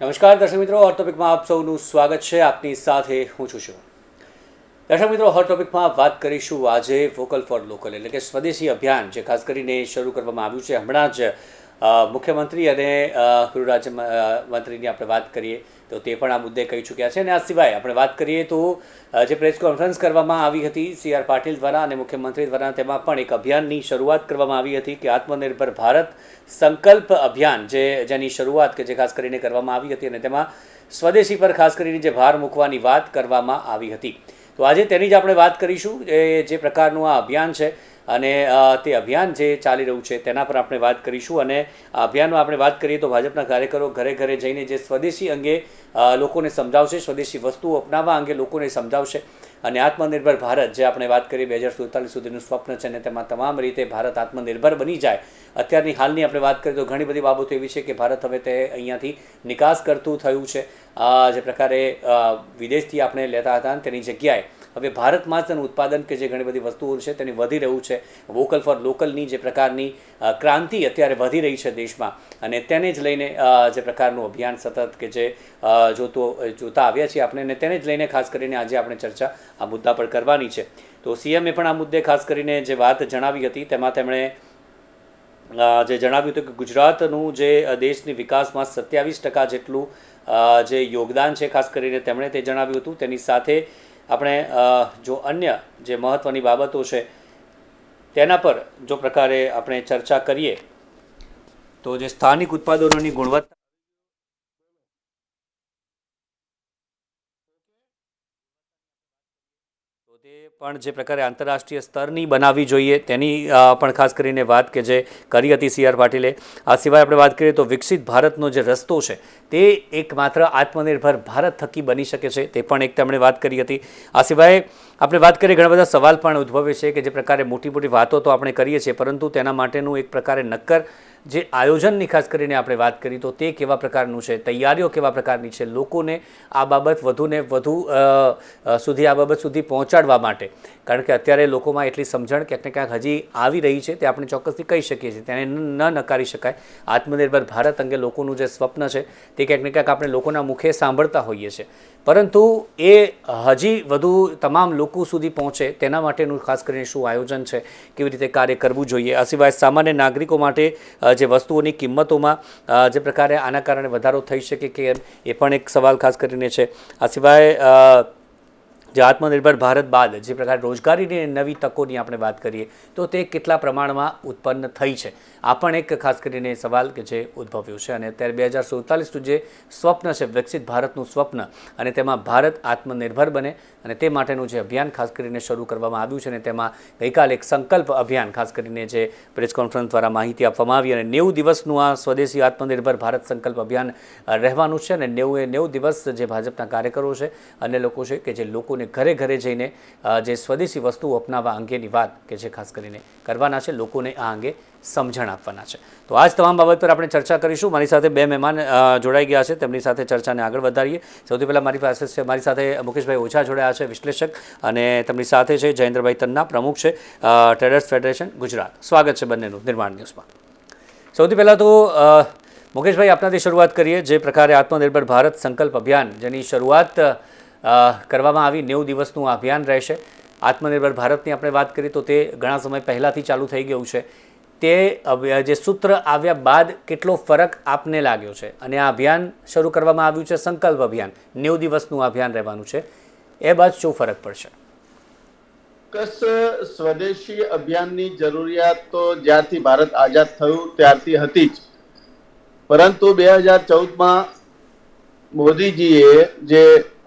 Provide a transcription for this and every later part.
નમસ્કાર દર્શક મિત્રો, હોટ ટોપિકમાં આપ સૌનું સ્વાગત છે. આપની સાથે હું છું. દર્શક મિત્રો, હોટ ટોપિકમાં વાત કરીશું આજે વોકલ ફોર લોકલ એટલે કે સ્વદેશી અભિયાન જે ખાસ કરીને શરૂ કરવામાં આવ્યું છે. હમણાં જ મુખ્યમંત્રી અને ગૃહ રાજ્ય મંત્રીની આપણે વાત કરીએ તો તે પણ આ મુદ્દે કહી ચૂક્યા છે. અને આ સિવાય આપણે વાત કરીએ તો જે પ્રેસ કોન્ફરન્સ કરવામાં આવી હતી CR પાટીલ દ્વારા અને મુખ્યમંત્રી દ્વારા, તેમાં પણ એક અભિયાનની શરૂઆત કરવામાં આવી હતી કે આત્મનિર્ભર ભારત સંકલ્પ અભિયાન જેની શરૂઆત કે જે ખાસ કરીને કરવામાં આવી હતી અને તેમાં સ્વદેશી પર ખાસ કરીને જે ભાર મૂકવાની વાત કરવામાં આવી હતી. તો આજે તેની જ આપણે વાત કરીશું. જે પ્રકારનું આ અભિયાન છે અને તે અભિયાન જે ચાલી રહ્યું છે તેના પર આપણે વાત કરીશું. અને આ અભિયાનમાં આપણે વાત કરીએ તો ભાજપના કાર્યકરો ઘરે ઘરે જઈને જે સ્વદેશી અંગે લોકોને સમજાવશે, સ્વદેશી વસ્તુઓ અપનાવવા અંગે લોકોને સમજાવશે. અને આત્મનિર્ભર ભારત જે આપણે વાત કરીએ 2047 સુધીનું સ્વપ્ન છે અને તેમાં તમામ રીતે ભારત આત્મનિર્ભર બની જાય. અત્યારની હાલની આપણે વાત કરીએ તો ઘણી બધી બાબતો એવી છે કે ભારત હવે તે અહીંયાથી નિકાસ કરતું થયું છે. જે પ્રકારે વિદેશથી આપણે લેતા હતા તેની જગ્યાએ હવે ભારતમાં જ તેનું ઉત્પાદન કે જે ઘણી બધી વસ્તુઓ છે તેની વધી રહ્યું છે. વોકલ ફોર લોકલની જે પ્રકારની ક્રાંતિ અત્યારે વધી રહી છે દેશમાં, અને તેને જ લઈને જે પ્રકારનું અભિયાન સતત કે જે જોતા આવ્યા છીએ આપણે, અને તેને જ લઈને ખાસ કરીને આજે આપણે ચર્ચા આ મુદ્દા પર કરવાની છે. તો CMએ પણ આ મુદ્દે ખાસ કરીને જે વાત જણાવી હતી તેમાં તેમણે જે જણાવ્યું હતું કે ગુજરાતનું જે દેશની વિકાસમાં 27% જેટલું જે યોગદાન છે ખાસ કરીને તેમણે તે જણાવ્યું હતું. તેની સાથે આપણે જો અન્ય જે મહત્ત્વની બાબતો છે તેના પર જો પ્રકારે આપણે ચર્ચા કરીએ તો જે સ્થાનિક ઉત્પાદનોની ગુણવત્તા તે પણ જે પ્રકારે આંતરરાષ્ટ્રીય સ્તરની બનાવવી જોઈએ તેની પણ ખાસ કરીને વાત કે જે કરી હતી CR પાટીલે. આ સિવાય આપણે વાત કરીએ તો વિકસિત ભારતનો જે રસ્તો છે તે એકમાત્ર આત્મનિર્ભર ભારત થકી બની શકે છે, તે પણ એક તેમણે વાત કરી હતી. આ સિવાય આપણે વાત કરીએ ઘણા બધા સવાલ પણ ઉદ્ભવે છે કે જે પ્રકારે મોટી મોટી વાતો તો આપણે કરીએ છીએ, પરંતુ તેના માટેનું એક પ્રકારે નક્કર જે આયોજનની ખાસ કરીને આપણે વાત કરીએ તો તે કેવા પ્રકારનું છે, તૈયારીઓ કેવા પ્રકારની છે, લોકોને આ બાબત વધુને વધુ સુધી આ બાબત સુધી પહોંચાડવા માટે. કારણ કે અત્યારે લોકોમાં એટલી સમજણ ક્યાંક ને ક્યાંક હજી આવી રહી છે, તે આપણે ચોક્કસથી કહી શકીએ છીએ, તેને ન નકારી શકાય. આત્મનિર્ભર ભારત અંગે લોકોનું જે સ્વપ્ન છે તે ક્યાંક ને ક્યાંક આપણે લોકોના મુખે સાંભળતા હોઈએ છીએ, પરંતુ એ હજી વધુ તમામ લોકો સુધી પહોંચે તેના માટેનું ખાસ કરીને શું આયોજન છે, કેવી રીતે કાર્ય કરવું જોઈએ. આ સિવાય સામાન્ય નાગરિકો માટે જે વસ્તુઓની કિંમતોમાં જે પ્રકારે આના કારણે વધારો થઈ શકે કે એ પણ એક સવાલ ખાસ કરીને છે. આ સિવાય જે આત્મનિર્ભર ભારત બાદ જે પ્રકારે રોજગારીની નવી તકોની આપણે વાત કરીએ તો તે કેટલા પ્રમાણમાં ઉત્પન્ન થઈ છે, આ પણ એક ખાસ કરીને સવાલ કે જે ઉદ્ભવ્યો છે. અને અત્યારે 2047નું જે સ્વપ્ન છે, વિકસિત ભારતનું સ્વપ્ન, અને તેમાં ભારત આત્મનિર્ભર બને અને તે માટેનું જે અભિયાન ખાસ કરીને શરૂ કરવામાં આવ્યું છે. અને તેમાં ગઈકાલે એક સંકલ્પ અભિયાન ખાસ કરીને જે પ્રેસ કોન્ફરન્સ દ્વારા માહિતી આપવામાં આવી, અને 90 દિવસનું આ સ્વદેશી આત્મનિર્ભર ભારત સંકલ્પ અભિયાન રહેવાનું છે. અને 90 દિવસ જે ભાજપના કાર્યકરો છે, અન્ય લોકો છે કે જે લોકોને ઘરે ઘરે જઈને જે સ્વદેશી વસ્તુઓ અપનાવવા અંગેની વાત કે જે ખાસ કરીને કરવાના છે, લોકોને આ અંગે સમજણ આપવાના છે. તો આ જ તમામ બાબત પર આપણે ચર્ચા કરીશું. મારી સાથે બે મહેમાન જોડાઈ ગયા છે, તેમની સાથે ચર્ચાને આગળ વધારીએ. સૌથી પહેલાં મારી સાથે મુકેશભાઈ ઓઝા જોડાયા છે, વિશ્લેષક, અને તેમની સાથે છે જયેન્દ્રભાઈ તન્ના, પ્રમુખ છે ટ્રેડર્સ ફેડરેશન ગુજરાત. સ્વાગત છે બંનેનું નિર્માણ ન્યૂઝમાં. સૌથી પહેલાં તો મુકેશભાઈ, આપનાથી શરૂઆત કરીએ. જે પ્રકારે આત્મનિર્ભર ભારત સંકલ્પ અભિયાન જેની શરૂઆત કરવામાં આવી, 90 દિવસનું અભિયાન રહેશે. આત્મનિર્ભર ભારતની આપણે વાત કરીએ તો તે ઘણા સમય પહેલાંથી ચાલુ થઈ ગયું છે. તે જે સૂત્ર આવ્યા બાદ કેટલો ફરક આપને લાગ્યો છે? અને આ અભિયાન શરૂ કરવામાં આવ્યું છે, સંકલ્પ અભિયાન 90 દિવસનું અભિયાન રહેવાનું છે, એ બાદ શું ફરક પડશે? સ્વદેશી અભિયાનની જરૂરિયાત તો જ્યારથી ભારત આઝાદ થયું ત્યારથી હતી જ, પરંતુ 2014માં મોદીજીએ જે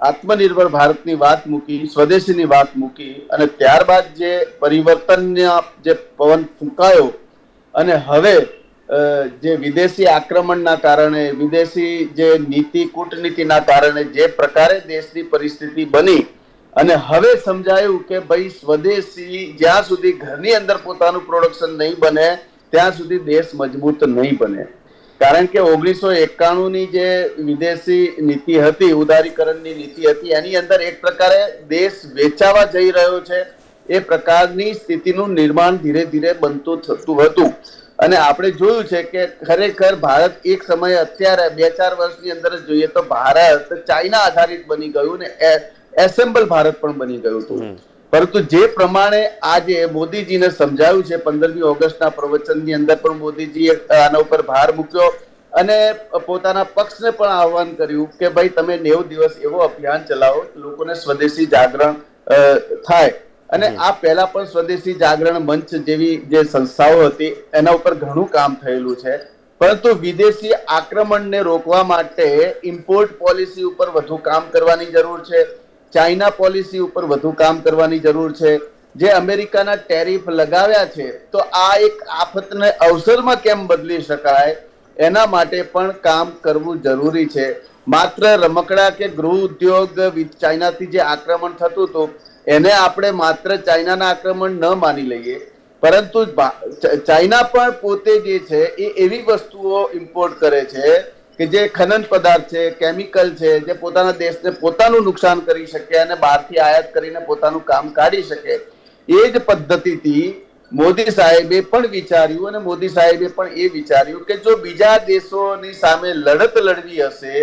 આત્મનિર્ભર ભારતની વાત મૂકી, સ્વદેશીની વાત મૂકી, અને ત્યારબાદ જે પરિવર્તનના જે પવન ફૂંકાયો અને હવે જે વિદેશી આક્રમણના કારણે, વિદેશી જે નીતિ કૂટનીતિના કારણે જે પ્રકારે દેશની પરિસ્થિતિ બની, અને હવે સમજાયું કે ભાઈ સ્વદેશી જ્યાં સુધી ઘરની અંદર પોતાનું પ્રોડક્શન નહીં બને ત્યાં સુધી દેશ મજબૂત નહીં બને. કારણ કે 1991ની જે વિદેશી નીતિ હતી, ઉદારીકરણની નીતિ હતી, એની અંદર એક પ્રકારે દેશ વેચાવા જઈ રહ્યો છે એ પ્રકારની સ્થિતિનું નિર્માણ ધીરે ધીરે બનતું થતું હતું. અને આપણે જોયું છે કે ખરેખર ભારત એક સમયે અત્યારે 2-4 વર્ષની અંદર જ જોઈએ તો ભારત ચાઇના આધારિત બની ગયું ને એસેમ્બલ ભારત પણ બની ગયું હતું. પરંતુ જે પ્રમાણે આજે મોદીજીને સમજાયું છે 15મી ઓગસ્ટના પ્રવચનની અંદર પણ મોદીજીએ આના ઉપર ભાર મૂક્યો અને પોતાના પક્ષને પણ આહવાન કર્યું કે ભાઈ તમે 90 દિવસ એવો અભિયાન ચલાવો લોકોને સ્વદેશી જાગરણ થાય. અને આ પહેલા પણ સ્વદેશી જાગરણ મંચ જેવી જે સંસ્થાઓ હતી એના ઉપર ઘણું કામ થયેલું છે. પરંતુ વિદેશી આક્રમણને રોકવા માટે ઇમ્પોર્ટ પોલિસી ઉપર વધુ કામ કરવાની જરૂર છે. ચાઇના પોલિસી ઉપર વધુ કામ કરવાની જરૂર છે. જે અમેરિકાના ટેરિફ લગાવ્યા છે તો આ એક આફતને અવસરમાં કેમ બદલી શકાય એના માટે પણ કામ કરવું જરૂરી છે. માત્ર રમકડા કે ગૃહ ઉદ્યોગ ચાઇનાથી જે આક્રમણ થતું હતું એને આપણે માત્ર ચાઇનાના આક્રમણ ન માની લઈએ, પરંતુ ચાઇના પણ પોતે જે છે એ એવી વસ્તુઓ ઇમ્પોર્ટ કરે છે કે જે ખનન પદાર્થ છે, કેમિકલ છે, જે પોતાના દેશને પોતાનું નુકસાન કરી શકે અને બહારથી આયાત કરીને પોતાનું કામ કાઢી શકે. એ જ પદ્ધતિથી મોદી સાહેબે પણ વિચાર્યું અને મોદી સાહેબે પણ એ વિચાર્યું કે જો બીજા દેશોની સામે લડત લડવી હશે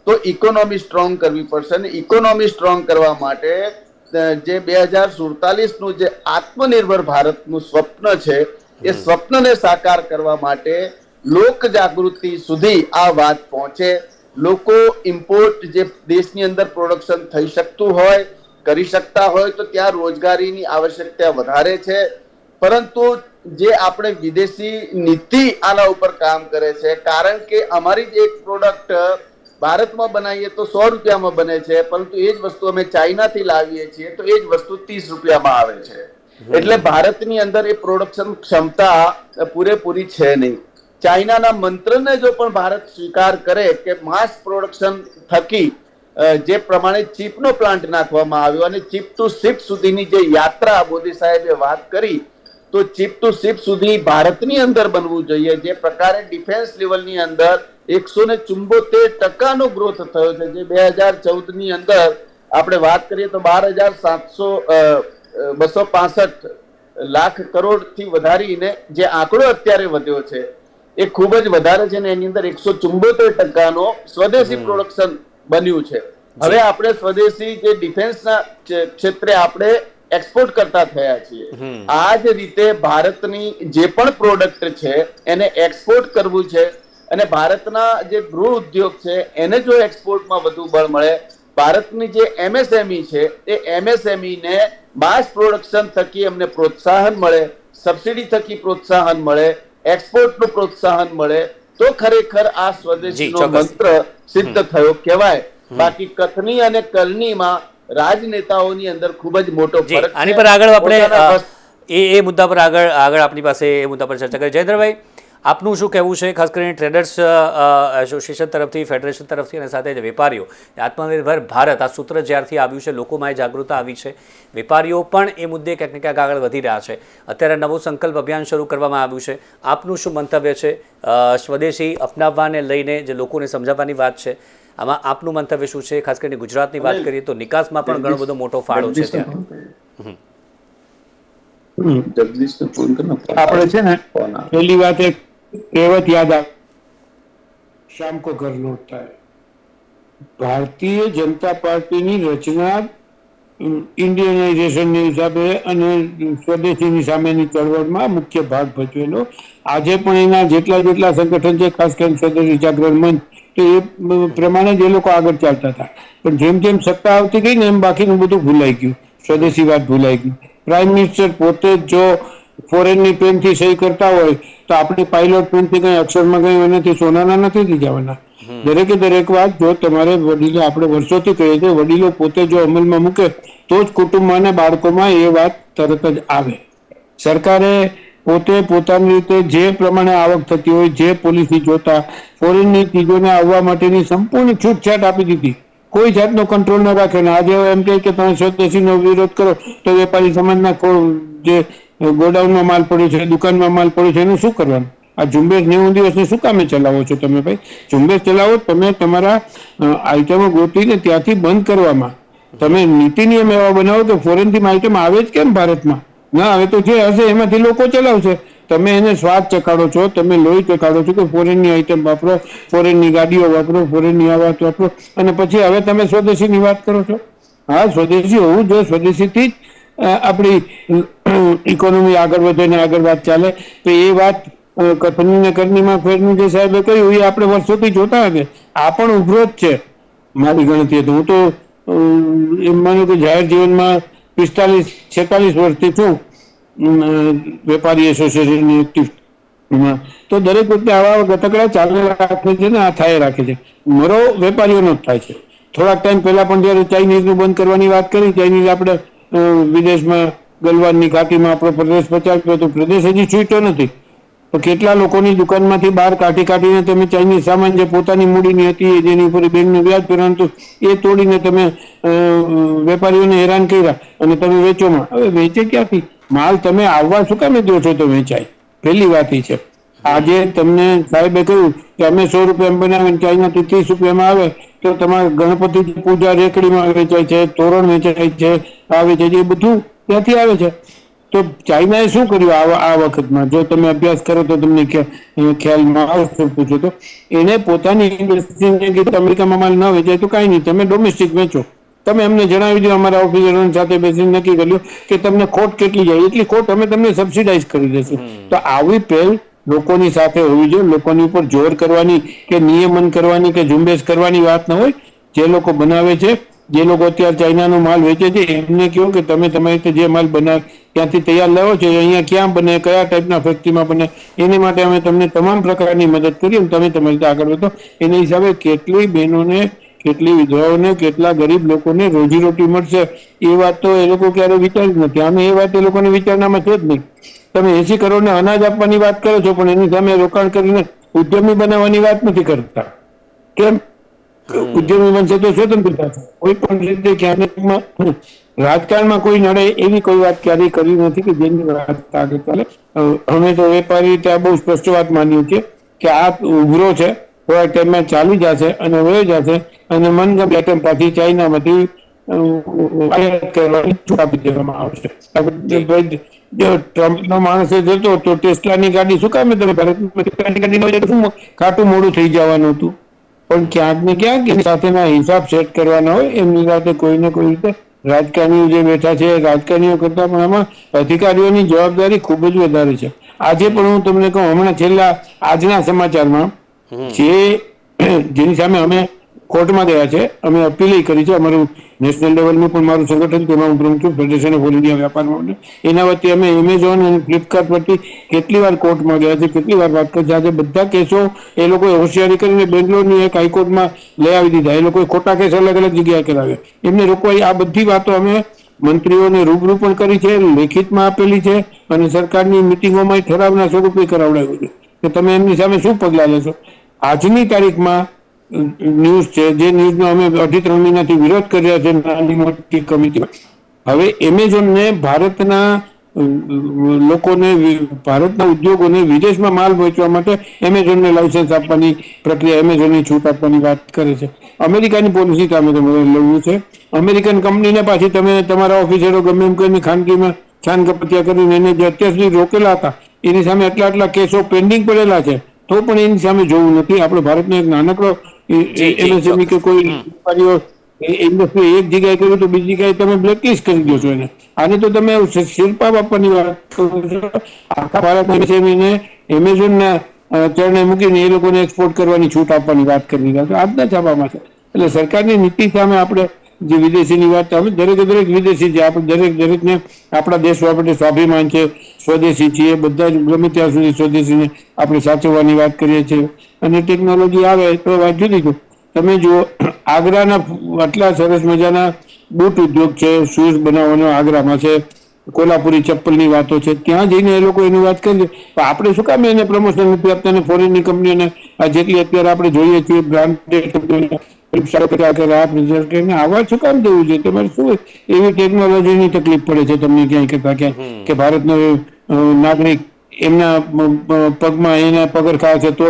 તો ઇકોનોમી સ્ટ્રોંગ કરવી પડશે. અને ઇકોનોમી સ્ટ્રોંગ કરવા માટે જે 2047નું જે આત્મનિર્ભર ભારતનું સ્વપ્ન છે એ સ્વપ્નને સાકાર કરવા માટે લોક જાગૃતિ સુધી આ વાત પહોંચે. લોકો ઇમ્પોર્ટ જે દેશની અંદર પ્રોડક્શન થઈ શકતું હોય, કરી શકતા હોય તો ત્યાં રોજગારીની આવશ્યકતા વધારે છે. પરંતુ જે આપણે વિદેશી નીતિ આના ઉપર કામ કરે છે, કારણ કે અમારી જ એક પ્રોડક્ટ ભારતમાં બનાવીએ તો 100 રૂપિયામાં બને છે, પરંતુ એ જ વસ્તુ અમે ચાઇનાથી લાવીએ છીએ તો એ જ વસ્તુ 30 રૂપિયામાં આવે છે. એટલે ભારતની અંદર એ પ્રોડક્શન ક્ષમતા પૂરેપૂરી છે નહીં. ચાઇનાના મંત્રને જો પણ ભારત સ્વીકાર કરે કે માસ પ્રોડક્શન થકી જે પ્રમાણે ચીપનો પ્લાન્ટ નાખવામાં આવ્યો અને ચીપ ટુ શિપ સુધીની જે યાત્રા મોદી સાહેબે વાત કરી તો ચીપ ટુ શિપ સુધી ભારતની અંદર બનવું જોઈએ. જે પ્રકારે ડિફેન્સ લેવલની અંદર 174% ગ્રોથ થયો છે, જે 2014ની અંદર આપણે વાત કરીએ તો 12,265 લાખ કરોડથી વધારીને જે આંકડો અત્યારે વધ્યો છે એ ખૂબ જ વધારે છે. ને એની અંદર 174% સ્વદેશી પ્રોડક્શન બન્યું છે. હવે આપણે સ્વદેશી જે ડિફેન્સના ક્ષેત્રે આપણે એક્સપોર્ટ કરતા થયા છીએ. આ જ રીતે ભારતની જે પણ પ્રોડક્ટ છે એને એક્સપોર્ટ કરવું છે અને ભારતના જે ગૃહ ઉદ્યોગ છે એને જો એક્સપોર્ટમાં વધુ બળ મળે, ભારતની જે એમએસએમઈ છે એ એમએસએમઈ ને માસ પ્રોડક્શન થકી એમને પ્રોત્સાહન મળે, સબસિડી થકી પ્રોત્સાહન મળે, એક્સપોર્ટનું પ્રોત્સાહન મળે તો ખરેખર આ સ્વદેશીનો મંત્ર સિદ્ધ થયો કહેવાય. બાકી કથની અને કરણીમાં રાજનેતાઓની અંદર ખૂબ જ મોટો ફરક છે. આની પર આગળ આપણે એ મુદ્દા પર આગળ આપણી પાસે એ મુદ્દા પર ચર્ચા કરીએ. જયેન્દ્રભાઈ, આપનું શું કહેવું છે ખાસ કરીને ટ્રેડર્સ એસોસિએશન તરફથી, ફેડરેશન તરફથી અને સાથે જ વેપારીઓ આત્મનિર્ભર ભારત આ સૂત્ર જ્યારથી આવ્યું છે લોકોમાં જાગૃતતા આવી છે, વેપારીઓ પણ એ મુદ્દે ક્યાંક ને ક્યાંક આગળ વધી રહ્યા છે. અત્યારે નવું સંકલ્પ અભિયાન શરૂ કરવામાં આવ્યું છે. આપનું શું મંતવ્ય છે સ્વદેશી અપનાવવાને લઈને જે લોકોને સમજાવવાની વાત છે, આમાં આપનું મંતવ્ય શું છે? ખાસ કરીને ગુજરાતની વાત કરીએ તો નિકાસમાં પણ ઘણો બધો મોટો ફાળો છે ત્યાં. આપણે છે ને પહેલી વાત એક કહેવત યાદ આવે, શામ કો ઘર લौटता है. ભારતીય જનતા પાર્ટીની રચના ઇન્ડિયનાઇઝેશનની હિસાબે અને સ્વદેશીની સામેની ચળવળમાં મુખ્ય ભાગ ભજવેલો. આજે પણ એના જેટલા સંગઠન છે, ખાસ કરીને સ્વદેશી જાગરણ મંચ, તો એ પ્રમાણે જ એ લોકો આગળ ચાલતા હતા. પણ જેમ જેમ સત્તા આવતી ગઈ ને એમ બાકીનું બધું ભૂલાઈ ગયું, સ્વદેશી વાત ભૂલાઈ ગઈ. પ્રાઇમ મિનિસ્ટર પોતે જો ફોરેનની પેનથી સહી કરતા હોય તો આપણે પાયલોટ પેનથી કઈ અક્ષરમાં કઈ એનાથી સોનાના નથી થઈ જવાના. દરેકે દરેક વાત જો તમારે વડીલો, આપણે વર્ષોથી કહીએ છીએ, વડીલો પોતે જો અમલમાં મૂકે તો જ કુટુંબમાં અને બાળકોમાં એ વાત તરત જ આવે. સરકારે પોતે પોતાની રીતે જે પ્રમાણે આવક થતી હોય, જે પોલિસી જોતા ફોરેનની ચીજોને આવવા માટેની સંપૂર્ણ છૂટછાટ આપી દીધી. કોઈ જાતનો કંટ્રોલ ન રાખે. ને આજે એમ કહે કે તમે સ્વદેશીનો વિરોધ કરો તો વેપારી સમાજના જે ગોડાઉનમાં માલ પડ્યો છે, દુકાનમાં માલ પડ્યો છે, એનું શું કરવાનું? આ ઝુંબેશ 90 દિવસની શું કામે ચલાવો છો તમે ભાઈ? ઝુંબેશ ચલાવો તમે તમારા આઈટમો ગોતીને ત્યાંથી બંધ કરવામાં. તમે નીતિ નિયમ એવા બનાવો કે ફોરેનથી આઈટમ આવે જ કેમ ભારતમાં? ના આવે તો જે હશે એમાંથી લોકો ચલાવશે. તમે એને સ્વાદ ચખાડો છો, તમે લોહી ચખાડો છો કે ફોરેનની આઈટમ વાપરો, ફોરેનની ગાડીઓ વાપરો, ફોરેનની આ વાત વાપરો, અને પછી હવે તમે સ્વદેશીની વાત કરો છો. હા, સ્વદેશી હોવું જોઈએ. સ્વદેશીથી જ આપણી ઇકોનોમી આગળ વધે ને આગળ વાત ચાલે. તો એ વાત કથની ને કરની ફેરનું જે સાહેબે કહ્યું એ આપણે વર્ષોથી જોતા હતા. આ પણ ઉભરો જ છે મારી ગણતરીએ. તો હું તો એમ માનું કે જાહેર જીવનમાં 45-46 વર્ષથી છું વેપારી એસોસિએશનની એક્ટિવ. તો દરેક વખતે આવા ગતકડા ચાલે રાખે છે ને આ થાય રાખે છે. મરો વેપારીઓનો જ થાય છે. થોડાક ટાઈમ પહેલા પણ જયારે ચાઇનીઝનું બંધ કરવાની વાત કરી, ચાઇનીઝ આપણે વિદેશમાં ગલવાનની ઘાટીમાં આપણો પ્રદેશ પચાવ્યો, તો પ્રદેશ હજી છૂટ્યો નથી. તો કેટલા લોકોની દુકાનમાંથી બહાર કાઢીને તમે ચાઇનીઝ સામાન જે પોતાની મૂડીની હતી, જેની ઉપર બેંકનું વ્યાજ ભરવાનું હતું, એ તોડીને તમે વેપારીઓને હેરાન કર્યા અને તમે વેચોમાં. હવે વેચે ક્યાંથી માલ? તમે આવવા શું કામે દો છો તો વેચાય? પહેલી વાત એ છે. આજે તમને સાહેબે કહ્યું કે અમે 100 રૂપિયામાં બનાવીને ચાઇનાથી 30 રૂપિયામાં આવે, તો તમારે ગણપતિ પૂજા રેકડીમાં વેચાય છે, તોરણ વેચાય છે, આવે છે, એ બધું ત્યાંથી આવે છે. તો ચાઇનાએ શું કર્યું આ વખતમાં? જો તમે અભ્યાસ કરો તો તમને ખ્યાલમાં આવશે. પૂછો તો એને પોતાની ઇન્ડસ્ટ્રીને અમેરિકામાં માલ ન વેચાય તો કાંઈ નહીં, તમે ડોમેસ્ટિક વેચો. તમે અમને જણાવી દો, અમારા ઓફિસરો સાથે બેસીને નક્કી કર્યું કે તમને ખોટ કેટલી જાય એટલી ખોટ અમે તમને સબસિડાઇઝ કરી દઈશું. તો આવી પહેલ લોકોની સાથે હોવી જોઈએ. લોકોની ઉપર જોર કરવાની કે નિયમન કરવાની કે ઝુંબેશ કરવાની વાત ન હોય. જે લોકો બનાવે છે, જે લોકો અત્યારે ચાઇનાનો માલ વેચે છે, એમને કહો કે તમે તમારી રીતે જે માલ બનાવે ત્યાંથી તૈયાર લાવો છો, અહીંયા ક્યાં બને, કયા ટાઈપના ફેક્ટરીમાં બને, એની માટે અમે તમને તમામ પ્રકારની મદદ કરીએ. તમે તમારી રીતે આગળ વધો. એના હિસાબે કેટલી બહેનોને, કેટલી વિધવાઓને, કેટલા ગરીબ લોકોને રોજીરોટી મળશે એ વાત તો એ લોકો ક્યારે વિચારી નથી. અને એ વાત એ લોકોને વિચારણામાં છે જ નહીં. તમે 80 કરોડને અનાજ આપવાની વાત કરો છો, પણ એની સામે રોકાણ કરીને ઉદ્યમી બનાવવાની વાત નથી કરતા. કેમ? ઉદ્યમી બનશે તો સ્વતંત્રતા છે. કોઈ પણ રીતે ક્યારેકમાં રાજકારણમાં કોઈ નડે એવી કોઈ વાત ક્યારેય કરી નથી કે જેની વાત આગળ ચાલે. અમે તો વેપારી રીતે બહુ સ્પષ્ટ વાત માનીએ છીએ કે આ ઉભરો છે, થોડા ટાઈમમાં ચાલી જશે અને વહી જશે, અને મનગમ આઈટમ પાછી ચાઇનામાંથી આયાત કરવાની છૂટ આપી દેવામાં આવશે. ટ્રમ્પનો માણસ જતો તો ટેસ્લાની ગાડી શું કામે તમે ભારતમાં શું ખાટું મોડું થઈ જવાનું હતું? પણ ક્યાંક ને ક્યાંક એની સાથેના હિસાબ સેટ કરવાના હોય. એમની સાથે કોઈને કોઈ રીતે રાજકારણીઓ જે બેઠા છે, રાજકારણીઓ કરતા પણ આમાં અધિકારીઓની જવાબદારી ખૂબ જ વધારે છે. આજે પણ હું તમને કહું, હમણાં છેલ્લા આજના સમાચારમાં જેની સામે અમે કોર્ટમાં ગયા છે, અમે અપીલ કરી છે. અમારું નેશનલ લેવલનું પણ મારું સંગઠન, તેમાં હું પ્રમુખ છું, ફેડરેશન ઓફ ઓલ ઇન્ડિયા વેપાર માટે. એના વચ્ચે અમે એમેઝોન અને ફ્લિપકાર્ટ પરથી કેટલી વાર કોર્ટમાં ગયા છે, કેટલી વાર વાત કરી છે. આજે બધા કેસો એ લોકોએ હોશિયારી કરીને બેંગ્લોરની એક હાઈકોર્ટમાં લઈ આવી દીધા. એ લોકોએ ખોટા કેસ અલગ અલગ જગ્યાએ કરાવ્યા. એમને રોકવા આ બધી વાતો અમે મંત્રીઓને રૂબરૂ પણ કરી છે, લેખિતમાં આપેલી છે, અને સરકારની મિટિંગોમાં ઠરાવના સ્વરૂપે કરાવડાવ્યું છે કે તમે એમની સામે શું પગલાં લેશો. આજની તારીખમાં ન્યૂઝ છે, જે ન્યૂઝનો અમે 2.5-3 મહિનાથી વિરોધ કરી રહ્યા છે નાની મોટી કમિટીમાં. હવે એમેઝોનને ભારતના લોકોને, ભારતના ઉદ્યોગોને વિદેશમાં માલ વેચવા માટે એમેઝોનને લાયસન્સ આપવાની પ્રક્રિયા, એમેઝોનની છૂટ આપવાની વાત કરે છે. અમેરિકાની પોલિસી સામે તમારે લડવું છે. અમેરિકન કંપનીને પાછી તમે તમારા ઓફિસરો ગમે એમ કરીને ખાનગીમાં છાન કપટિયા કરીને એને જે અત્યાર સુધી રોકેલા હતા, એની સામે આટલા કેસો પેન્ડિંગ પડેલા છે, તો પણ એની સામે જોવું નથી. આપણે ભારતનો એક નાનકડો એમએસએમઈ કે કોઈ વેપારીઓ ઇન્ડસ્ટ્રી એક જગ્યાએ કર્યું તો બીજી જગ્યાએ તમે બ્લેકલિસ્ટ કરી દો છો એને. આને તો તમે શિલ્પા આપવાની વાત કરો છો. આખા ભારતના એમએસએમઈને એમેઝોનના ચરણે મૂકીને એ લોકોને એક્સપોર્ટ કરવાની છૂટ આપવાની વાત કરી રહ્યા છો આજના છાપામાં છે. એટલે સરકારની નીતિ સામે આપણે જે વિદેશીની વાત, અમે દરેક વિદેશી છે, આપણે દરેકને આપણા દેશ બાબતે સ્વાભિમાન છે, સ્વદેશી છીએ, બધા જ ગમે ત્યાં સુધી સ્વદેશીને આપણે સાચવવાની વાત કરીએ છીએ. અને ટેકનોલોજી આવે તો વાત જુદી છે. તમે જુઓ, આગ્રાના આટલા સરસ મજાના બૂટ ઉદ્યોગ છે, શૂઝ બનાવવાનો આગ્રામાં છે, કોલ્હાપુરી ચપ્પલની વાતો છે, ત્યાં જઈને એ લોકો એની વાત કરીએ તો આપણે શું કામ એને પ્રમોશન નથી આપતા? અને ફોરેનની કંપનીઓને જેટલી અત્યારે આપણે જોઈએ છીએ બ્રાન્ડેડ કંપનીઓને આવા શું કામ દેવું છે? તમારે શું એવી ટેકનોલોજીની તકલીફ પડે છે તમને ક્યાંય કરતા ક્યાંય કે ભારતનો નાગરિક એમના પગમાં એના પગરખા છે તો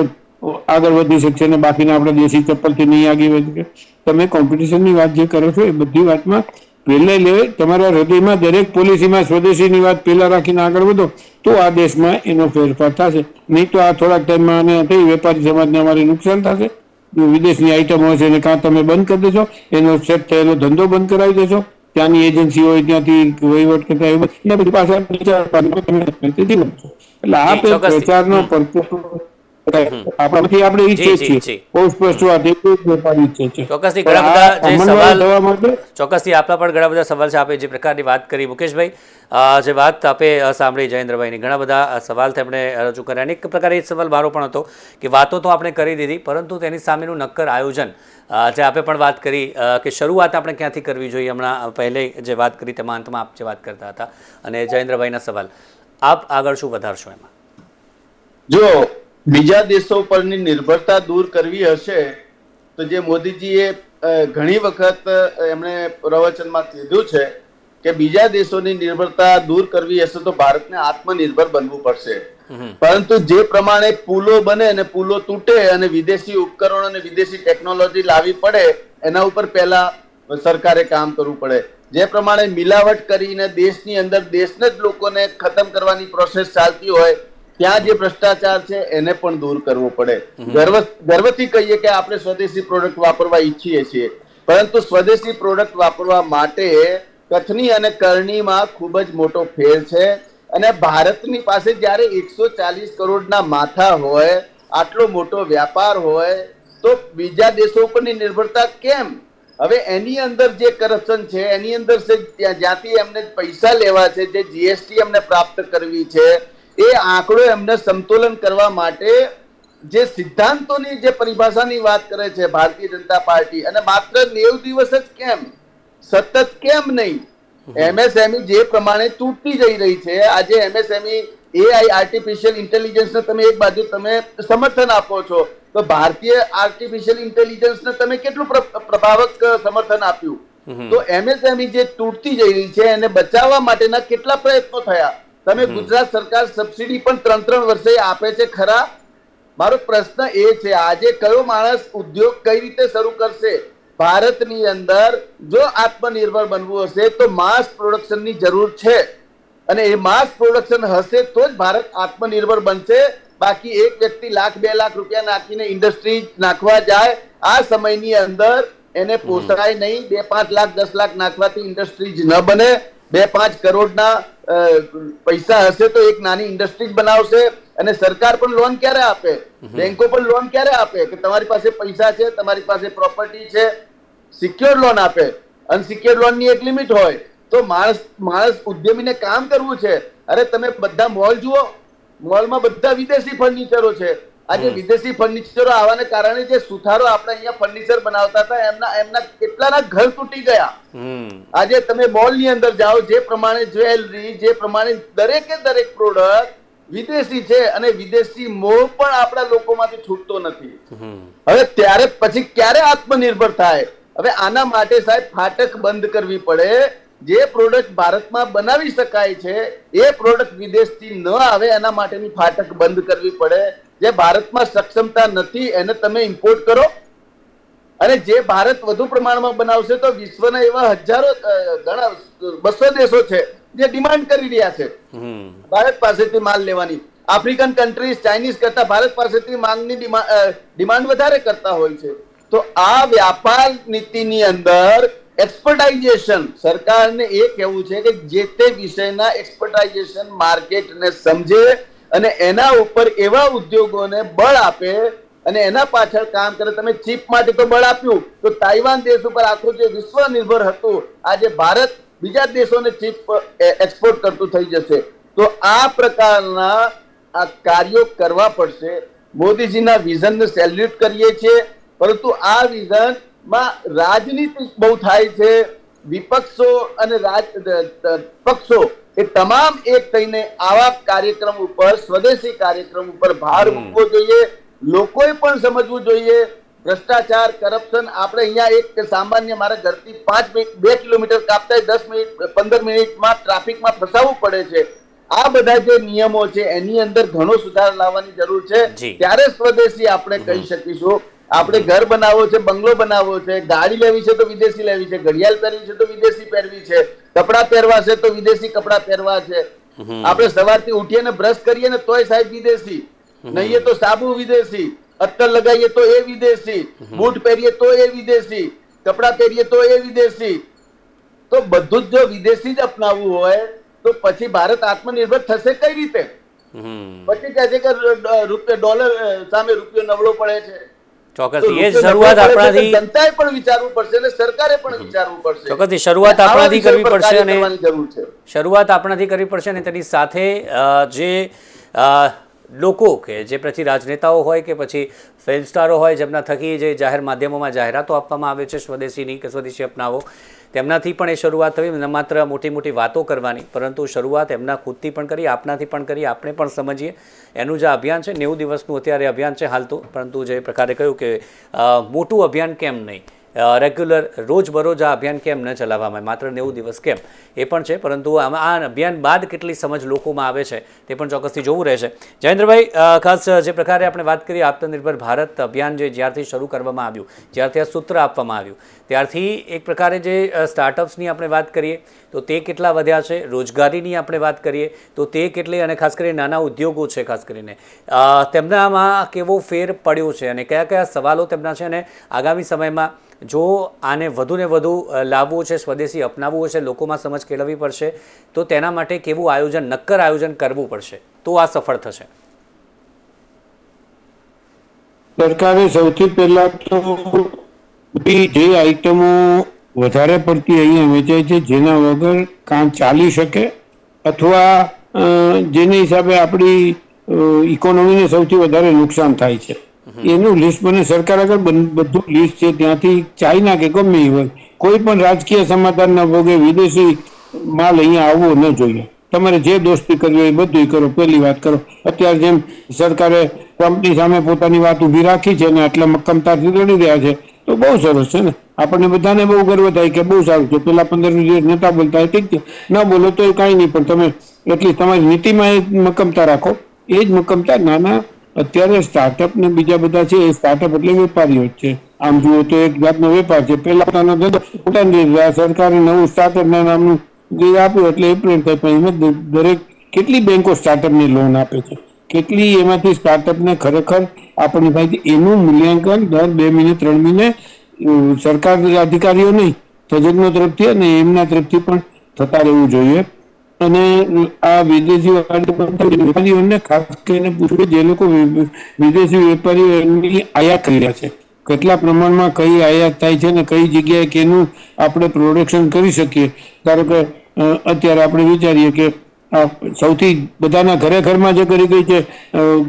આગળ વધી શકશે ને બાકીના આપણા દેશી ચપ્પલથી નહીં આગળ વધી શકે? તમે કોમ્પિટિશનની વાત જે કરો છો એ બધી વાતમાં પહેલા તમારા હૃદયમાં દરેક પોલિસીમાં સ્વદેશીની વાત પહેલા રાખીને આગળ વધો તો આ દેશમાં એનો ફેરફાર થશે. નહીં તો આ થોડાક ટાઈમમાં અને થઈ વેપારી સમાજને અમારે નુકસાન થશે. વિદેશની આઈટમો છે એને કાં તમે બંધ કરી દેશો, એનો સેટ થયેલો ધંધો બંધ કરાવી દેશો, ત્યાંની એજન્સી હોય ત્યાંથી વહીવટ કરતા હોય એના પછી પાછા એટલે આ પ્રચારનો પર્પઝ આપણાથી આપણે ઈચ્છીએ છીએ બહુ સ્પષ્ટ વાત વેપારી ઈચ્છે છે. ચોક્કસથી ઘણા બધા જે સવાલ ચોક્કસથી આપણા પણ ઘણા બધા સવાલ છે. આપે જે પ્રકારની વાત કરી મુકેશભાઈ, જે વાત આપે સાંભળી જયેન્દ્રભાઈની, ઘણા બધા સવાલ તેમણે રજૂ કર્યા અને એક પ્રકારે એ સવાલ મારો પણ હતો કે વાતો તો આપણે કરી દીધી પરંતુ તેની સામેનું નક્કર આયોજન જે આપે પણ વાત કરી કે શરૂઆત આપણે ક્યાંથી કરવી જોઈએ. હમણાં પહેલે જે વાત કરી તેમાં અંતમાં આપ જે વાત કરતા હતા અને જયેન્દ્રભાઈના સવાલ આપ આગળ શું વધારશો એમાં? જો બીજા દેશો પરની નિર્ભરતા દૂર કરવી હશે તો જે મોદીજીએ ઘણી વખત એમણે પ્રવચનમાં કીધું છે કે બીજા દેશોની નિર્ભરતા દૂર કરવી હશે તો ભારતને આત્મનિર્ભર બનવું પડશે. પરંતુ જે પ્રમાણે પુલો બને અને પુલો તૂટે અને વિદેશી ઉપકરણો અને વિદેશી ટેકનોલોજી લાવવી પડે એના ઉપર પહેલા સરકારે કામ કરવું પડે. જે પ્રમાણે મિલાવટ કરીને દેશની અંદર દેશને જ લોકોને ખતમ કરવાની પ્રોસેસ ચાલતી હોય ત્યાં જે ભ્રષ્ટાચાર છે એને પણ દૂર કરવો પડે. ગર્વથી કહીએ કે આપણે સ્વદેશી પ્રોડક્ટ વાપરવા ઈચ્છીએ છીએ, પરંતુ સ્વદેશી પ્રોડક્ટ વાપરવા માટે કથની અને કરણીમાં ખૂબ જ મોટો ફેર છે. અને ભારતની પાસે જ્યારે 140 કરોડના માથા હોય, આટલો મોટો વ્યાપાર હોય, તો બીજા દેશો ઉપરની નિર્ભરતા કેમ? હવે એની અંદર જે કરપ્શન છે, એની અંદર જ્યાંથી એમને પૈસા લેવા છે, જે જીએસટી એમને પ્રાપ્ત કરવી છે, એ આંકડો એમને સંતુલન કરવા માટે જે સિદ્ધાંતોની જે પરિભાષાની વાત કરે છે ભારતીય જનતા પાર્ટી, અને માત્ર 90 દિવસ જ કેમ, સતત કેમ નહીં? એમએસએમઈ જે પ્રમાણે તૂટતી જઈ રહી છે, આજે એમએસએમઈ એઆઈ આર્ટિફિશિયલ ઇન્ટેલિજન્સને તમે એક બાજુ તમે સમર્થન આપો છો, તો ભારતીય આર્ટિફિશિયલ ઇન્ટેલિજન્સને તમે કેટલું પ્રભાવક સમર્થન આપ્યું? તો એમએસએમઈ જે તૂટતી જઈ રહી છે એને બચાવવા માટેના કેટલા પ્રયત્નો થયા? તમે ગુજરાત સરકાર સબસિડી પણ 3-3 વર્ષે આપે છે ખરા? મારો પ્રશ્ન એ છે, આજે કયો માણસ ઉદ્યોગ કઈ રીતે શરૂ કરશે? ભારતની અંદર જો આત્મનિર્ભર બનવું હશે તો માસ પ્રોડક્શનની જરૂર છે, અને એ માસ પ્રોડક્શન હશે તો જ ભારત આત્મનિર્ભર બનશે. બાકી એક વ્યક્તિ ₹1,00,000-2 લાખ રૂપિયા નાખીને ઇન્ડસ્ટ્રી નાખવા જાય, આ સમયની અંદર એને પોસાય નહીં. 2-5 લાખ 10 લાખ નાખવાથી ઇન્ડસ્ટ્રી જ ન બને. 2-5 કરોડના પૈસા હશે તો એક નાની ઇન્ડસ્ટ્રી બનાવશે. અને સરકાર પણ લોન ક્યારે આપે? બેંકો પણ લોન ક્યારે આપે? કે તમારી પાસે પૈસા છે, તમારી પાસે પ્રોપર્ટી છે, સિક્યોર લોન આપે. અનસિક્યોર લોનની એક લિમિટ હોય. તો માણસ ઉદ્યમીને કામ કરવું છે. અરે તમે બધા મોલ જુઓ, મોલમાં બધા વિદેશી ફર્નિચરો છે. આજે વિદેશી ફર્નિચરો આવવાને કારણે જે સુથારો આપણે અહીંયા ફર્નિચર બનાવતા હતા એમના કેટલાના ઘર તૂટી ગયા. આજે તમે મોલ ની અંદર જાઓ, જે પ્રમાણે જ્વેલરી, જે પ્રમાણે દરેકે દરેક પ્રોડક્ટ વિદેશી છે, અને વિદેશી મોહ પણ આપણા લોકોમાંથી છૂટતો નથી. હવે ત્યારે પછી ક્યારે આત્મનિર્ભર થાય? હવે આના માટે સાહેબ ફાટક બંધ કરવી પડે. જે પ્રોડક્ટ ભારતમાં બનાવી શકાય છે એ પ્રોડક્ટ વિદેશથી ન આવે એના માટેની ફાટક બંધ કરવી પડે. જે ભારતમાં સક્ષમતા નથી એને તમે ઇમ્પોર્ટ કરો, અને જે ભારત વધુ પ્રમાણમાં બનાવશે તો વિશ્વના એવા હજારો ઘણા 200 દેશો છે જે ડિમાન્ડ કરી રહ્યા છે ભારત પાસેથી માલ લેવાની. આફ્રિકન કન્ટ્રીઝ ચાઇનીઝ કરતા ભારત પાસેથી માંગની ડિમાન્ડ વધારે કરતા હોય છે. તો આ વ્યાપાર નીતિની અંદર એક્સપર્ટાઇઝેશન, સરકારને એ કહેવું છે કે જે તે વિષયના એક્સપર્ટાઇઝેશન માર્કેટને સમજે અને એના ઉપર એવા ઉદ્યોગોને બળ આપે અને એના પાછળ કામ કરે. તમે ચીપ માટે તો બળ આપ્યું, તો તાઇવાન દેશ ઉપર આખું જે વિશ્વ નિર્ભર હતું, આજે ભારત બીજા દેશોને ચીપ એક્સપોર્ટ કરતું થઈ જશે. તો આ પ્રકારના આ કાર્યો કરવા પડશે. મોદીજીના વિઝનને સેલ્યુટ કરીએ છીએ, પરંતુ આ વિઝનમાં રાજનીતિ બહુ થાય છે. વિપક્ષો અને પક્ષો એ તમામ એક થઈને આવા કાર્યક્રમ ઉપર, સ્વદેશી કાર્યક્રમ ઉપર ભાર મૂકવો જોઈએ. લોકોએ પણ સમજવું જોઈએ ભ્રષ્ટાચાર, કરપ્શન. આપણે અહીંયા એક સામાન્ય મારા ઘરથી 2 કિલોમીટર કાપતા 10 મિનિટ 15 મિનિટમાં ટ્રાફિકમાં ફસાવવું પડે છે. આ બધા જે નિયમો છે એની અંદર ઘણો સુધાર લાવવાની જરૂર છે. ત્યારે સ્વદેશી આપણે કહી શકીશું. આપણે ઘર બનાવવો છે, બંગલો બનાવવો છે, ગાડી લેવી છે તો વિદેશી લેવી છે, ઘડિયાળ પહેરવી છે તો વિદેશી પહેરવી છે, કપડા પહેરવા છે તો વિદેશી કપડા પહેરવા છે. આપણે સવારથી ઉઠીએ ને બ્રશ કરીએ ને તોય સાહેબ વિદેશી, નહીએ તો સાબુ વિદેશી, અત્તર લગાવીએ તો એ વિદેશી, બૂટ પહેરીએ તો એ વિદેશી, કપડા પહેરીએ તો એ વિદેશી. તો બધું જ જો વિદેશી જ અપનાવવું હોય તો પછી ભારત આત્મનિર્ભર થશે કઈ રીતે? પછી કહે છે કે ડોલર સામે રૂપિયો નબળો પડે છે. ચોક્કસ એ શરૂઆત આપણાથી જનતાએ પણ વિચારવું પડશે અને સરકારે પણ વિચારવું પડશે. ચોક્કસ શરૂઆત આપણાથી કરવી પડશે અને જરૂર છે. શરૂઆત આપણાથી કરવી પડશે અને તેની સાથે જે લોકો કે જે પછી રાજનેતાઓ હોય કે પછી ફિલ્મ સ્ટારો હોય જેમના થકી જે જાહેર માધ્યમોમાં જાહેરાતો આપવામાં આવે છે સ્વદેશીની કે સ્વદેશી અપનાવો, તેમનાથી પણ એ શરૂઆત થવી. ન માત્ર મોટી મોટી વાતો કરવાની પરંતુ શરૂઆત એમના ખુદથી પણ કરી, આપનાથી પણ કરી, આપણે પણ સમજીએ. એનું જે અભિયાન છે 90 દિવસનું અત્યારે અભિયાન છે હાલતું, પરંતુ જે પ્રકારે કહ્યું કે મોટું અભિયાન કેમ નહીં, રેગ્યુલર રોજબરોજ આ અભિયાન કેમ ન ચલાવવામાં, માત્ર 90 દિવસ કેમ, એ પણ છે. પરંતુ આ અભિયાન બાદ કેટલી સમજ લોકોમાં આવે છે તે પણ ચોક્કસથી જોવું રહેશે. જયેન્દ્રભાઈ, ખાસ જે પ્રકારે આપણે વાત કરીએ આત્મનિર્ભર ભારત અભિયાન જે જ્યારથી શરૂ કરવામાં આવ્યું, જ્યારથી આ સૂત્ર આપવામાં આવ્યું ત્યારથી એક પ્રકારે જે સ્ટાર્ટઅપ્સની આપણે વાત કરીએ તો તે કેટલા વધ્યા છે, રોજગારીની આપણે વાત કરીએ તો તે કેટલી, અને ખાસ કરીને નાના ઉદ્યોગો છે ખાસ કરીને તેમનામાં કેવો ફેર પડ્યો છે અને કયા કયા સવાલો તેમના છે, અને આગામી સમયમાં જો આને વધુ ને વધુ લાવવું છે, સ્વદેશી અપનાવવું છે, લોકોમાં સમજ કેળવવી પડશે તો તેના માટે કેવું આયોજન, નક્કર આયોજન કરવું પડશે તો આ સફળ થશે? સરકારે સૌથી પહેલા તો જે આઈટમો વધારે પડતી અહીંયા વેચાય છે જેના વગર કામ ચાલી શકે અથવા જેની હિસાબે આપણી ઇકોનોમીને સૌથી વધારે નુકસાન થાય છે એનું લિસ્ટ બને સરકાર આગળ બધું લિસ્ટ છે. ત્યાંથી ચાઇના કે ગમે એ હોય કોઈ પણ રાજકીય સમાધાનના ભોગે વિદેશી માલ અહીંયા આવવો ન જોઈએ. તમારે જે દોસ્તી કરવી હોય બધું કરો. પહેલી વાત કરો, અત્યારે જેમ સરકારે ટ્રમ્પની સામે પોતાની વાત ઊભી રાખી છે અને આટલા મક્કમતાથી લડી રહ્યા છે તો બહુ સરસ છે ને. આપણને બધાને બહુ ગર્વ થાય કે બહુ સારું છે. પેલા 15 દિવસ નતા બોલતા, ઠીક છે, ના બોલો તો કાંઈ નહીં, પણ તમે એટલી તમારી નીતિમાં એ મક્કમતા રાખો. એ જ મક્કમતા નાના અત્યારે સ્ટાર્ટઅપ ને બીજા બધા છે એ સ્ટાર્ટઅપ એટલે વેપારીઓ જ છે. આમ જુઓ તો એક જાતનો વેપાર છે. પેલા પોતાનો ધંધો પોતાની સરકારે નવું સ્ટાર્ટઅપ ના નામનું જે આપ્યું એટલે એપ્રિલ થાય, પણ એમાં દરેક કેટલી બેંકો સ્ટાર્ટઅપની લોન આપે છે, કેટલી એમાંથી સ્ટાર્ટઅપને ખરેખર આપણને થાય છે. એનું મૂલ્યાંકન દર 2 મહિને 3 મહિને સરકાર અધિકારીઓ નહીં, તજજ્ઞો તરફથી અને એમના તરફથી પણ થતા રહેવું જોઈએ. અને આ વિદેશી વેપારીઓને ખાસ કરીને પૂછવું જે લોકો વિદેશી વેપારીઓ એમની આયાત કરી રહ્યા છે, કેટલા પ્રમાણમાં કઈ આયાત થાય છે ને કઈ જગ્યાએ કેનું આપણે પ્રોડક્શન કરી શકીએ. ધારો કે અત્યારે આપણે વિચારીએ કે સૌથી બધાના ઘરમાં જે કરી ગઈ છે,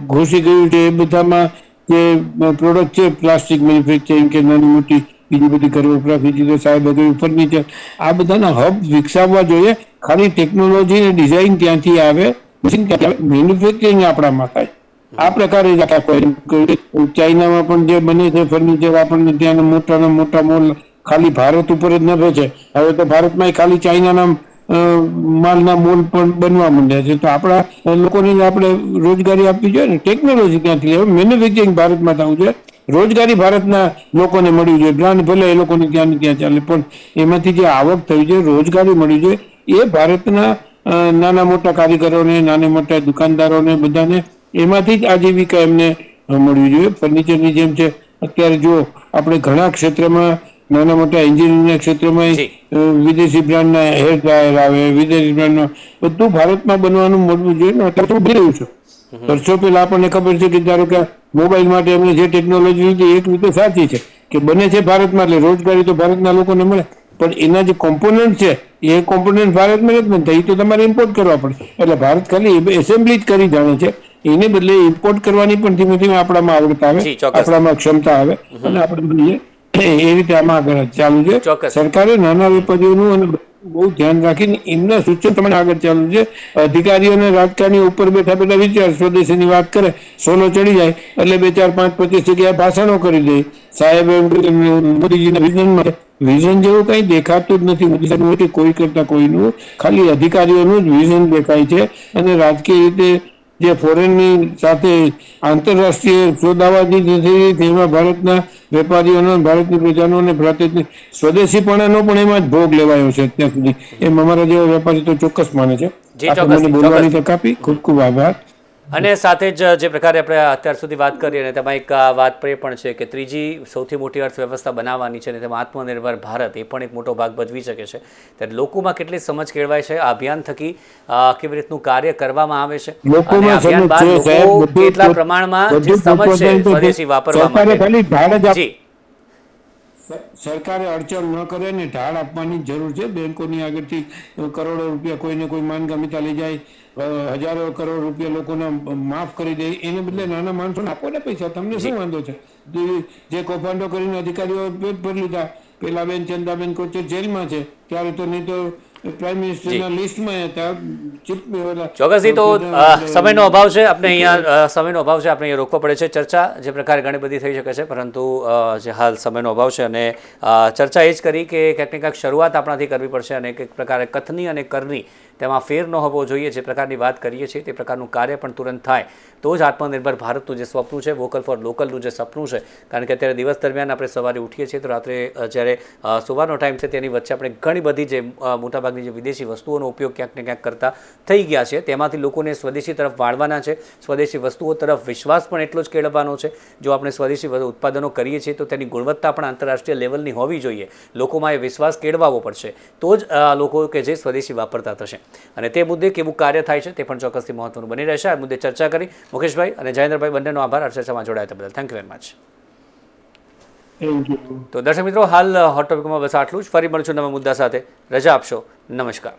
ઘૂસી ગયું છે એ બધામાં જે પ્રોડક્ટ છે પ્લાસ્ટિક મેન્યુફેક્ચરિંગ કે નાની મોટી બીજી બધી ઘર વપરાશની સાહેબ બધું ફર્નિચર, આ બધાના હબ વિકસાવવા જોઈએ. ખાલી ટેકનોલોજી ને ડિઝાઇન ત્યાંથી આવે, મેન્યુફેક્ચરિંગ આપણામાં થાય. આ પ્રકારે ચાઇનામાં પણ જે બને છે ફર્નિચર આપણને ત્યાં મોટા મોટા મોલ ખાલી ભારત ઉપર જ ન છે. હવે તો ભારતમાં ખાલી ચાઇનાના માલના મોલ પણ બનવા માંડ્યા છે. તો આપણા લોકોને આપણે રોજગારી આપવી જોઈએ ને. ટેકનોલોજી ત્યાંથી લેવા, મેન્યુફેક્ચરિંગ ભારતમાં થવું જોઈએ, રોજગારી ભારતના લોકોને મળવી જોઈએ. બ્રાન્ડ ભલે એ લોકોને ત્યાં ત્યાં ચાલે પણ એમાંથી જે આવક થવી જોઈએ, રોજગારી મળવી જોઈએ, એ ભારતના નાના મોટા કારીગરોને, નાના મોટા દુકાનદારોને બધાને એમાંથી જ આજીવિકા એમને મળવી જોઈએ. ફર્નિચરની જેમ છે અત્યારે જો આપણે ઘણા ક્ષેત્રમાં નાના મોટા એન્જિનિયરિંગના ક્ષેત્રમાં વિદેશી બ્રાન્ડના હેર ડ્રાયર આવે, વિદેશી બ્રાન્ડનું બધું ભારતમાં બનવાનું મળવું જોઈએ ને. અત્યારે તો બની રહ્યું છે. વર્ષો પહેલા આપણને ખબર છે કે ધારો કે મોબાઈલ માટે એમને જે ટેકનોલોજી લીધી એક રીતે સાચી છે કે બને છે ભારતમાં એટલે રોજગારી તો ભારતના લોકોને મળે, પણ એના જે કોમ્પોનન્ટ છે એ કોમ્પોનન્ટ ભારતમાં નથી બનતા, એ તો તમારે ઇમ્પોર્ટ કરવા પડે. એટલે ભારત ખાલી એસેમ્બલી જ કરી જાણે છે, એને બદલે ઇમ્પોર્ટ કરવાની પણ ધીમે ધીમે આપણામાં આવડત આવે, આપણામાં ક્ષમતા આવે અને આપણે બનીએ. એ રીતે આમાં આગળ ચાલુ છે. સરકારે નાના વેપારીઓનું અને બહુ ધ્યાન રાખીને એમના સૂચન પ્રમાણે આગળ ચાલુ છે. અધિકારીઓ અને રાજકારણી ઉપર બેઠા બેઠા વિચાર સ્વદેશીની વાત કરે, સોલો ચડી જાય એટલે 2, 4, 5, 25 જગ્યાએ ભાષણો કરી દે. સાહેબ મોદીજીના વિઝનમાં વિઝન જેવું કઈ દેખાતું જ નથી કોઈ કરતા કોઈનું, ખાલી અધિકારીઓનું જ વિઝન દેખાય છે. અને રાજકીય રીતે જે ફોરેનની સાથે આંતરરાષ્ટ્રીય સોદાવાજી જે થઈ તેમાં ભારતના વેપારીઓનો, ભારતની પ્રજાનો અને ભારતની સ્વદેશીપણાનો પણ એમાં જ ભોગ લેવાયો છે અત્યાર સુધી. એમ અમારા જેવા વેપારી તો ચોક્કસ માને છે. આપણે મને બોલવાની તક આપી, ખૂબ ખૂબ આભાર. અને સાથે જ જે પ્રકારે આપણે અત્યાર સુધી વાત કરી અને તેમાં એક વાત એ પણ છે કે ત્રીજી સૌથી મોટી અર્થવ્યવસ્થા બનાવવાની છે અને તેમાં આત્મનિર્ભર ભારત એ પણ એક મોટો ભાગ ભજવી શકે છે. ત્યારે લોકોમાં કેટલી સમજ કેળવાય છે, આ અભિયાન થકી કેવી રીતનું કાર્ય કરવામાં આવે છે, અને અભિયાન બાદ લોકો કેટલા પ્રમાણમાં જે સમજ છે સ્વદેશી વાપરવા માટે. જી, સરકારે અડચણ ન કરે ને ઢાળ આપવાની જરૂર છે. બેંકોની આગળથી કરોડો રૂપિયા કોઈને કોઈ માનગમિતા લઈ જાય, હજારો કરોડ રૂપિયા લોકોને માફ કરી દે, એને બદલે નાના માણસોને આપો ને પૈસા, તમને શું વાંધો છે? જે કૌભાંડો કરીને અધિકારીઓ પેટ ભરી લીધા, પેલા બેન ચંદાબેન કોચર જેલમાં છે ત્યારે તો નહીં તો પ્રાઇમ મિનિસ્ટરના લિસ્ટમાં હતા. ચોક્કસથી તો સમયનો અભાવ છે, આપણે અહીંયા સમયનો અભાવ છે, આપણે અહીંયા રોકવા પડે છે. ચર્ચા જે પ્રકારે ઘણી બધી થઈ શકે છે, પરંતુ જે હાલ સમયનો અભાવ છે અને ચર્ચા એ જ કરી કે ક્યાંક ને ક્યાંક શરૂઆત આપણાથી કરવી પડશે અને એક પ્રકારે કથની અને કરની તેમાં ફેર ન હોવો જોઈએ. જે પ્રકારની વાત કરીએ છીએ તે પ્રકારનું કાર્ય પણ તુરંત થાય તો જ આત્મનિર્ભર ભારતનું જે સ્વપ્ન છે, વોકલ ફોર લોકલનું જે સપનું છે, કારણ કે અત્યારે દિવસ દરમિયાન આપણે સવારે ઉઠીએ છીએ તો રાત્રે જ્યારે સુવાનો ટાઈમ છે તેની વચ્ચે આપણે ઘણી બધી જે મોટાભાગની જે વિદેશી વસ્તુઓનો ઉપયોગ ક્યાંક ને ક્યાંક કરતા થઈ ગયા છે. તેમાંથી લોકોને સ્વદેશી તરફ વાળવાના છે, સ્વદેશી વસ્તુઓ તરફ વિશ્વાસ પણ એટલો જ કેળવવાનો છે. જો આપણે સ્વદેશી ઉત્પાદનો કરીએ છીએ તો તેની ગુણવત્તા પણ આંતરરાષ્ટ્રીય લેવલની હોવી જોઈએ. લોકોમાં એ વિશ્વાસ કેળવાવો પડશે તો જ લોકો કે જે સ્વદેશી વાપરતા થશે. અને તે મુદ્દે કેવું કાર્ય થાય છે તે પણ ચોક્કસથી મહત્વનું બની રહેશે. આ મુદ્દે ચર્ચા કરી મુકેશભાઈ અને જયેન્દ્રભાઈ બંનેનો આભાર આ ચર્ચામાં જોડાયા બદલ. Thank you very much. તો દર્શક મિત્રો, હાલ હોટ ટોપિકમાં બસ આટલું જ. ફરી મળશું નવા મુદ્દા સાથે. રજા આપશો. નમસ્કાર.